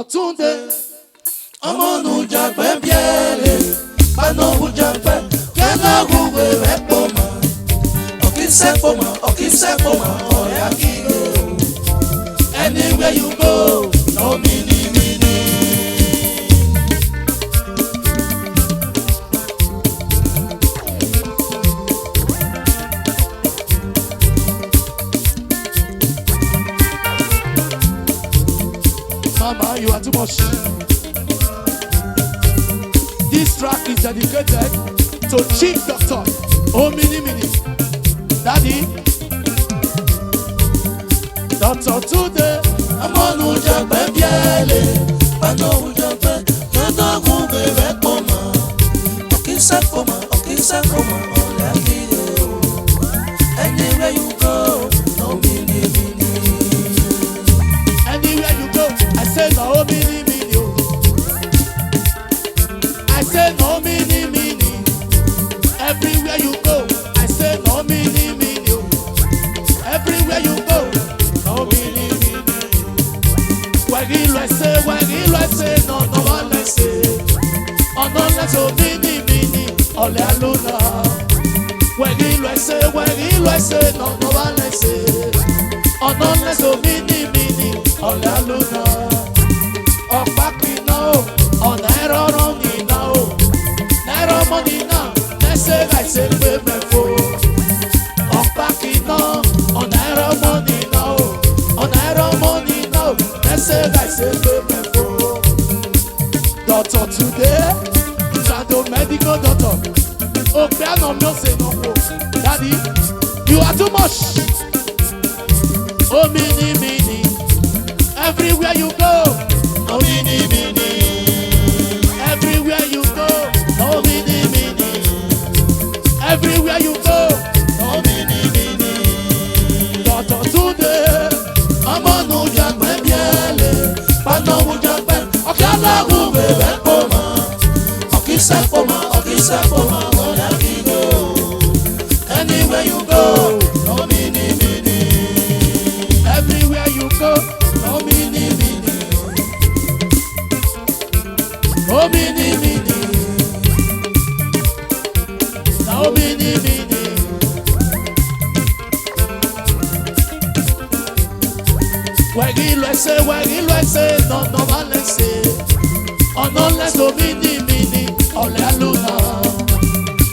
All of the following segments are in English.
Tunde, amonu jape biele, bano jape, kena guwe repoma, okise poma, oyaki. Anywhere you go, no mini. Mama, you are too much. This track is dedicated to Chief Doctor. Oh, mini. Daddy. Doctor today. I'm on Uja Babiale. I know Uja Bab. You know who be Repoma. Okay, anywhere you go, no mini. Anywhere you go, I say no mini. I say no mini. Everywhere you go, I say no mini. Everywhere you go, no mini. Wagilo I say, no one I say. Oh no, let's go mini. Ole aluna. Wagilo I say, no one I say. Oh no, let's go mini. Ole aluna. Opaki now, on naira money now. Naira money now. Let's say I say me for. Opaki now, on naira money now. On naira money now. Let's say I say me for. Doctor today, Shado medical doctor. Oh, piano no say no more. Daddy, you are too much. Oh mini. Everywhere you go, no mini. Everywhere you go, no mini. Everywhere you go, no mini. Doctor today, I'm on Uja Babiale. Pano Uja Bab. Okala Gube Repoma. Okisa Poma, Oyaki go. Anywhere you go, no mini. Everywhere you go. No mini. No mini. No mini. Wagilo I say, no vale say. Oh no, let's go mini. Ole aluna.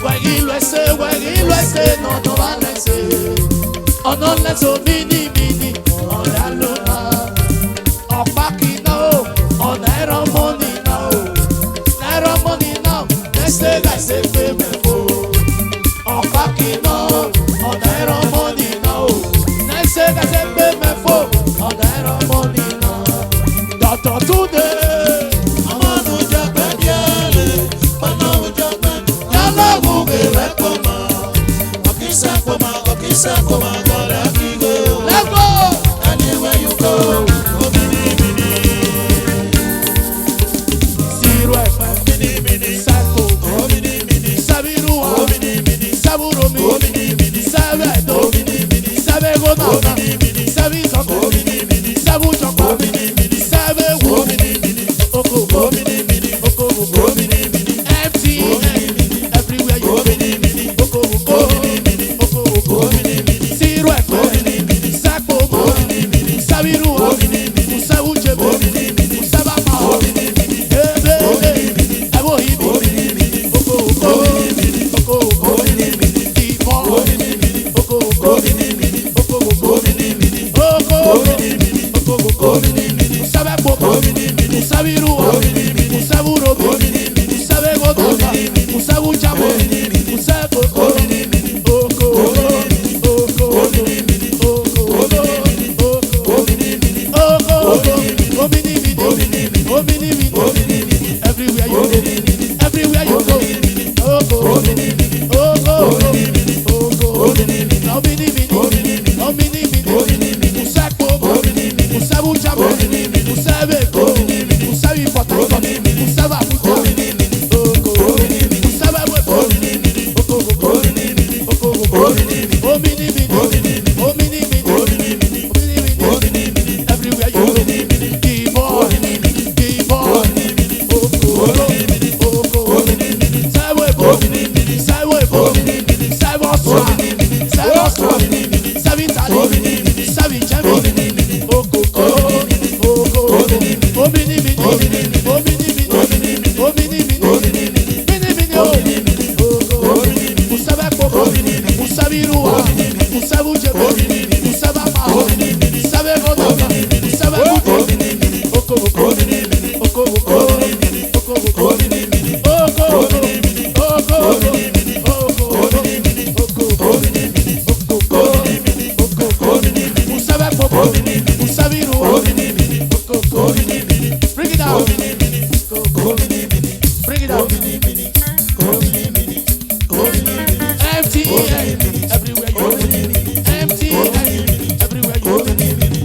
Wagilo I say, no vale say. Oh no, let's go mini. Ole aluna. Opaki now, on naira money now. Naira money now. Let's say I say payment for. Opaki now, on naira money now. Let's say I say payment for. On naira money now. Doctor today, I'm on Uja Babiale. Pano Uja Bab. Yala Gube Repoma. Okisa Poma, Oyaki go. Let's go. Anywhere you go. Everywhere you go, Bring it out. Bring it out. Empty everywhere you empty everywhere you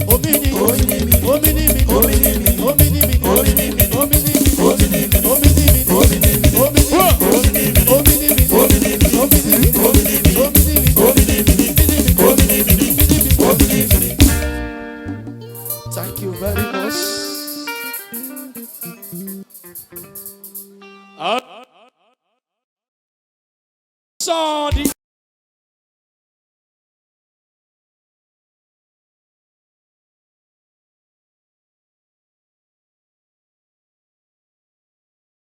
omini omini Thank you very much.